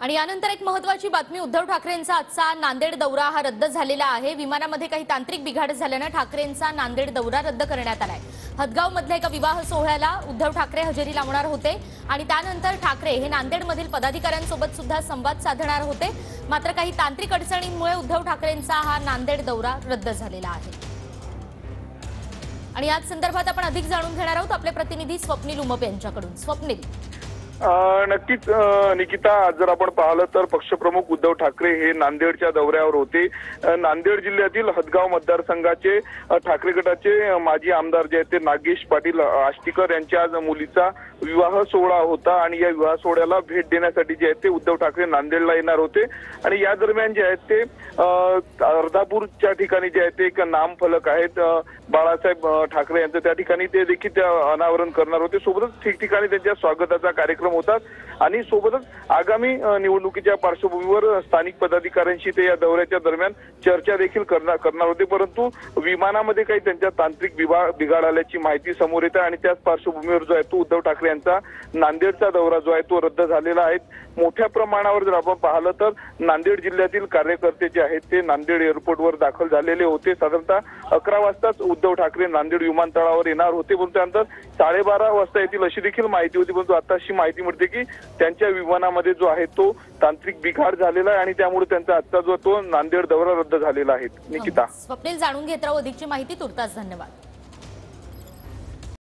आणि यानंतर एक महत्त्वाची बातमी, उद्धव ठाकरेंचा आजचा नांदेड दौरा हा रद्द झालेला आहे। विमानामध्ये काही तांत्रिक बिघाड झाल्याने ठाकरेंचा नांदेड दौरा रद्द करण्यात आलाय। हदगाव मधल्या एका विवाह सोहळ्याला उद्धव ठाकरे हजेरी लावणार होते आणि त्यानंतर ठाकरे हे नांदेडमधील पदाधिकाऱ्यांसोबत सुद्धा संवाद साधणार होते। मात्र काही तांत्रिक अडचणींमुळे उद्धव ठाकरेंचा हा नांदेड दौरा रद्द झालेला आहे। आणि याच संदर्भात आपण अधिक जाणून घेणार आहोत आपले प्रतिनिधी स्वप्नील उमप यांच्याकडून। स्वप्नील, नक्कीच निकिता, जर आपण पाहिलं तर पक्षप्रमुख उद्धव ठाकरे हे नांदेडच्या दौऱ्यावर होते। नांदेड जिल्ह्यातील हदगाव मतदारसंघाचे ठाकरे गटाचे माजी आमदार जे आहेत ते नागेश पाटील आष्टीकर यांच्या आज मुलीचा विवाह सोहळा होता आणि या विवाह सोहळ्याला भेट देण्यासाठी जे आहेत ते उद्धव ठाकरे नांदेडला येणार होते। आणि या दरम्यान जे आहेत ते अर्धापूरच्या ठिकाणी जे आहेत ते एक नामफलक आहेत बाळासाहेब ठाकरे यांचं, त्या ठिकाणी ते देखील त्या अनावरण करणार होते। सोबतच ठिकठिकाणी त्यांच्या स्वागताचा कार्यक्रम होतात आणि सोबतच आगामी निवडणुकीच्या पार्श्वभूमीवर स्थानिक पदाधिकाऱ्यांशी ते या दौऱ्याच्या दरम्यान चर्चा देखील करणार होते। परंतु विमानामध्ये काही त्यांच्या तांत्रिक बिघाड आल्याची माहिती समोर येते आणि त्याच पार्श्वभूमीवर जो आहे तो उद्धव ठाकरे यांचा नांदेडचा दौरा जो आहे तो रद्द झालेला आहे। मोठ्या प्रमाणावर जर आपण पाहिलं तर नांदेड जिल्ह्यातील कार्यकर्ते जे आहेत ते नांदेड एअरपोर्टवर दाखल झालेले होते। साधारणतः 11 वाजताच उद्धव ठाकरे नांदेड विमानतळावर येणार होते, पण त्यानंतर 12:30 वाजता येतील अशी देखील माहिती होती। परंतु आता अशी माहिती मिळते की त्यांच्या विमानामध्ये जो आहे तो तांत्रिक बिघाड झालेला आहे आणि त्यामुळे त्यांचा आजचा जो तो नांदेड दौरा रद्द झालेला आहे। निकिता, स्वप्नील, जाणून घेत राहू अधिकची माहिती। तुर्तास धन्यवाद।